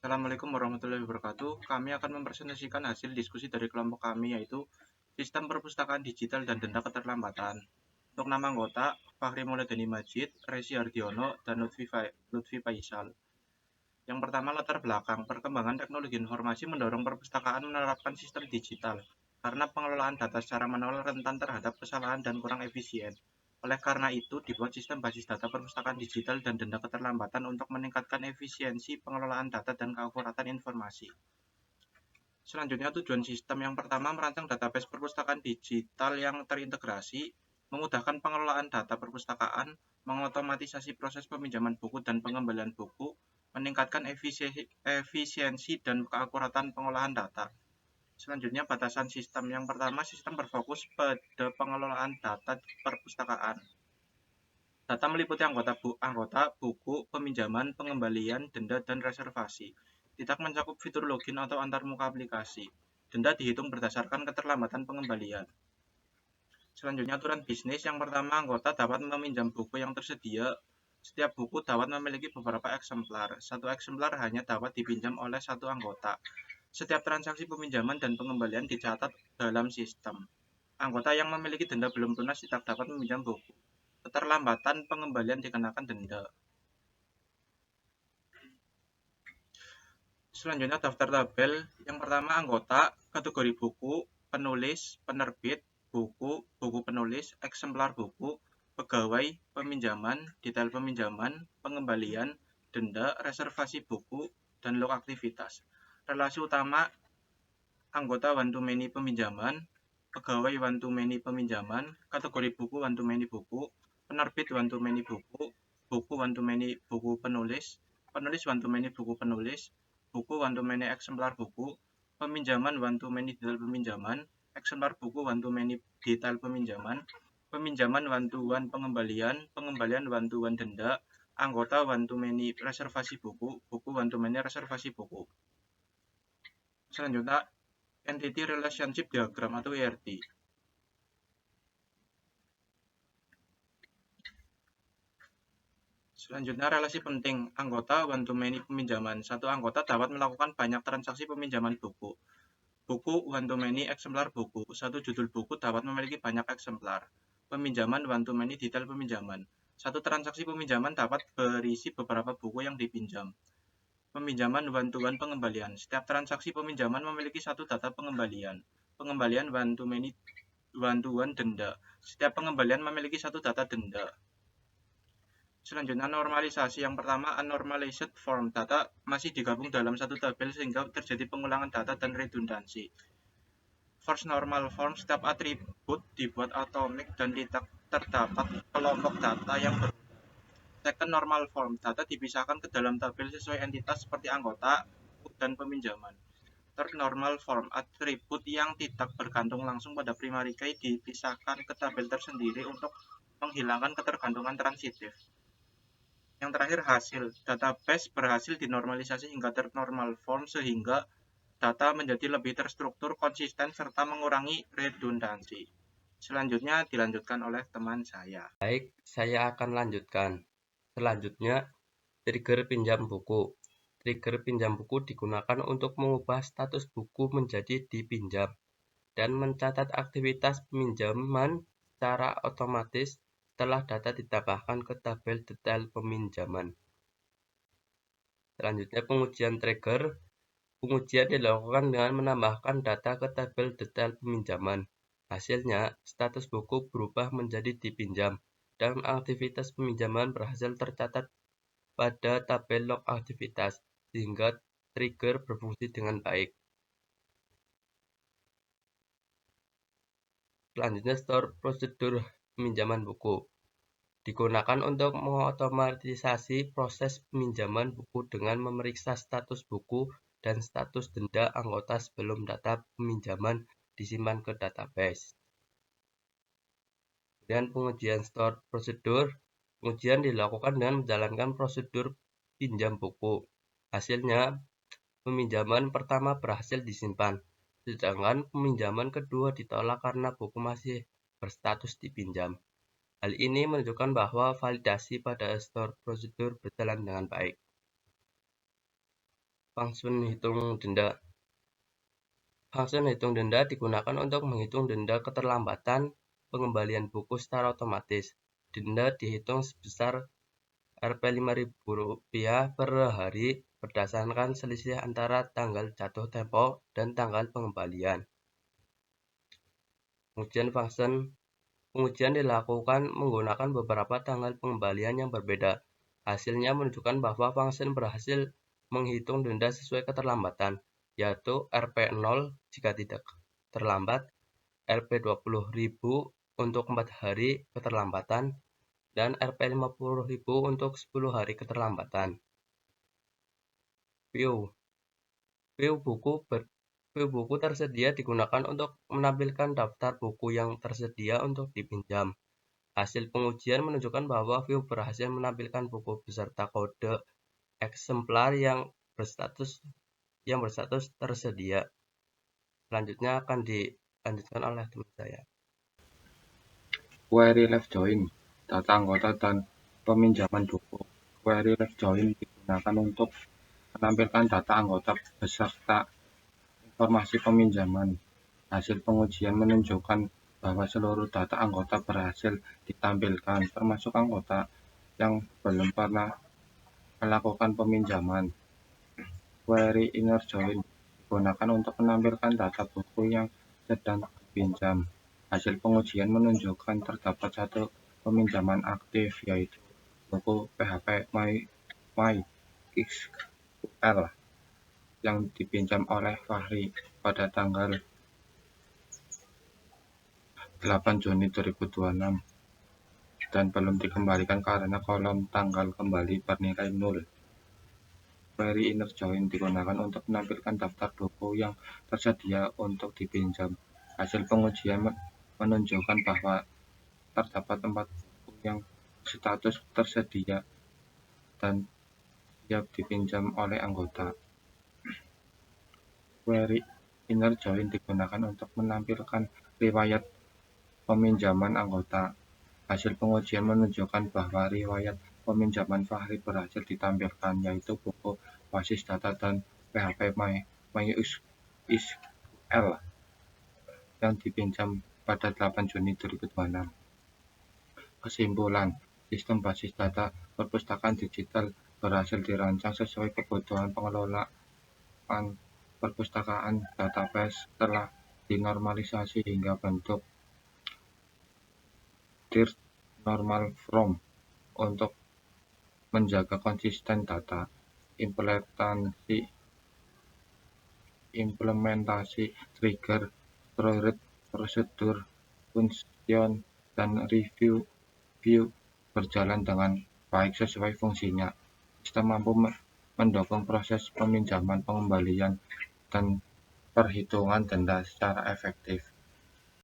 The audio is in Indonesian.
Assalamualaikum warahmatullahi wabarakatuh. Kami akan mempresentasikan hasil diskusi dari kelompok kami, yaitu Sistem Perpustakaan Digital dan Denda Keterlambatan. Untuk nama anggota, Fahri Mauladani Majid, Resi Ardiono, dan Lutfi Faisal. Yang pertama, latar belakang. Perkembangan teknologi informasi mendorong perpustakaan menerapkan sistem digital, karena pengelolaan data secara manual rentan terhadap kesalahan dan kurang efisien. Oleh karena itu, dibuat sistem basis data perpustakaan digital dan denda keterlambatan untuk meningkatkan efisiensi pengelolaan data dan keakuratan informasi. Selanjutnya, tujuan sistem yang pertama merancang database perpustakaan digital yang terintegrasi, memudahkan pengelolaan data perpustakaan, mengotomatisasi proses peminjaman buku dan pengembalian buku, meningkatkan efisiensi dan keakuratan pengolahan data. Selanjutnya, batasan sistem yang pertama, sistem berfokus pada pengelolaan data perpustakaan. Data meliputi anggota, buku, peminjaman, pengembalian, denda, dan reservasi. Tidak mencakup fitur login atau antarmuka aplikasi. Denda dihitung berdasarkan keterlambatan pengembalian. Selanjutnya, aturan bisnis. Yang pertama, anggota dapat meminjam buku yang tersedia. Setiap buku dapat memiliki beberapa eksemplar. Satu eksemplar hanya dapat dipinjam oleh satu anggota. Setiap transaksi peminjaman dan pengembalian dicatat dalam sistem. Anggota yang memiliki denda belum lunas tidak dapat meminjam buku. Keterlambatan pengembalian dikenakan denda. Selanjutnya, daftar tabel. Yang pertama, anggota, kategori buku, penulis, penerbit, buku, buku penulis, eksemplar buku, pegawai, peminjaman, detail peminjaman, pengembalian, denda, reservasi buku, dan log aktivitas. Relasi utama, anggota one to many peminjaman, pegawai one to many peminjaman, kategori buku one to many buku, penerbit one to many buku, buku one to many buku penulis, penulis one to many buku penulis, buku one to many eksemplar buku, peminjaman one to many detail peminjaman, eksemplar buku one to many detail peminjaman, peminjaman one to one pengembalian, pengembalian one to one denda, anggota one to many reservasi buku, buku one to many reservasi buku. Selanjutnya, Entity Relationship Diagram atau ERD. Selanjutnya, relasi penting anggota one to many peminjaman. Satu anggota dapat melakukan banyak transaksi peminjaman buku. Buku one to many eksemplar buku. Satu judul buku dapat memiliki banyak eksemplar. Peminjaman one to many detail peminjaman. Satu transaksi peminjaman dapat berisi beberapa buku yang dipinjam. Peminjaman one to one pengembalian. Setiap transaksi peminjaman memiliki satu data pengembalian. Pengembalian one to many one to one denda. Setiap pengembalian memiliki satu data denda. Selanjutnya, normalisasi. Yang pertama, unnormalized form. Data masih digabung dalam satu tabel sehingga terjadi pengulangan data dan redundansi. First normal form, setiap atribut dibuat atomik dan tidak terdapat kelompok data yang berbeda. Second normal form, data dipisahkan ke dalam tabel sesuai entitas seperti anggota dan peminjaman. Third normal form, atribut yang tidak bergantung langsung pada primary key dipisahkan ke tabel tersendiri untuk menghilangkan ketergantungan transitif. Yang terakhir, hasil. Database berhasil dinormalisasi hingga third normal form sehingga data menjadi lebih terstruktur, konsisten, serta mengurangi redundansi. Selanjutnya dilanjutkan oleh teman saya. Baik, saya akan lanjutkan. Selanjutnya, trigger pinjam buku. Trigger pinjam buku digunakan untuk mengubah status buku menjadi dipinjam dan mencatat aktivitas peminjaman secara otomatis setelah data ditambahkan ke tabel detail peminjaman. Selanjutnya, pengujian trigger. Pengujian dilakukan dengan menambahkan data ke tabel detail peminjaman. Hasilnya, status buku berubah menjadi dipinjam, dan aktivitas peminjaman berhasil tercatat pada tabel log aktivitas, sehingga trigger berfungsi dengan baik. Selanjutnya, store prosedur peminjaman buku. Digunakan untuk mengotomatisasi proses peminjaman buku dengan memeriksa status buku dan status denda anggota sebelum data peminjaman disimpan ke database. Kemudian pengujian store prosedur. Pengujian dilakukan dengan menjalankan prosedur pinjam buku. Hasilnya, peminjaman pertama berhasil disimpan, sedangkan peminjaman kedua ditolak karena buku masih berstatus dipinjam. Hal ini menunjukkan bahwa validasi pada store prosedur berjalan dengan baik. Fungsi hitung denda. Fungsi hitung denda digunakan untuk menghitung denda keterlambatan pengembalian buku secara otomatis. Denda dihitung sebesar Rp5.000 per hari berdasarkan selisih antara tanggal jatuh tempo dan tanggal pengembalian. Pengujian fungsi. Pengujian dilakukan menggunakan beberapa tanggal pengembalian yang berbeda. Hasilnya menunjukkan bahwa fungsi berhasil menghitung denda sesuai keterlambatan, yaitu Rp0 jika tidak terlambat, Rp20.000 untuk 4 hari keterlambatan, dan Rp50.000 untuk 10 hari keterlambatan. View buku tersedia digunakan untuk menampilkan daftar buku yang tersedia untuk dipinjam. Hasil pengujian menunjukkan bahwa view berhasil menampilkan buku beserta kode eksemplar yang berstatus tersedia. Selanjutnya akan dilanjutkan oleh teman saya. Query left join, data anggota dan peminjaman buku. Query left join digunakan untuk menampilkan data anggota beserta informasi peminjaman. Hasil pengujian menunjukkan bahwa seluruh data anggota berhasil ditampilkan, termasuk anggota yang belum pernah melakukan peminjaman. Query inner join digunakan untuk menampilkan data buku yang sedang dipinjam. Hasil pengujian menunjukkan terdapat satu peminjaman aktif, yaitu buku PHP MySQL yang dipinjam oleh Fahri pada tanggal 8 Juni 2026 dan belum dikembalikan karena kolom tanggal kembali bernilai 0. Query inner join digunakan untuk menampilkan daftar buku yang tersedia untuk dipinjam. Hasil pengujian menunjukkan bahwa terdapat 4 buku yang status tersedia dan siap dipinjam oleh anggota. Query inner join digunakan untuk menampilkan riwayat peminjaman anggota. Hasil pengujian menunjukkan bahwa riwayat peminjaman Fahri berhasil ditampilkan, yaitu buku basis data dan PHP MySQL yang dipinjam pada 8 Juni 2026. Kesimpulan, sistem basis data perpustakaan digital berhasil dirancang sesuai kebutuhan pengelolaan perpustakaan. Database telah dinormalisasi hingga bentuk Third Normal Form untuk menjaga konsisten data. Implementasi trigger, storage, prosedur, function, dan review berjalan dengan baik sesuai fungsinya. Sistem mampu mendukung proses peminjaman, pengembalian, dan perhitungan denda secara efektif.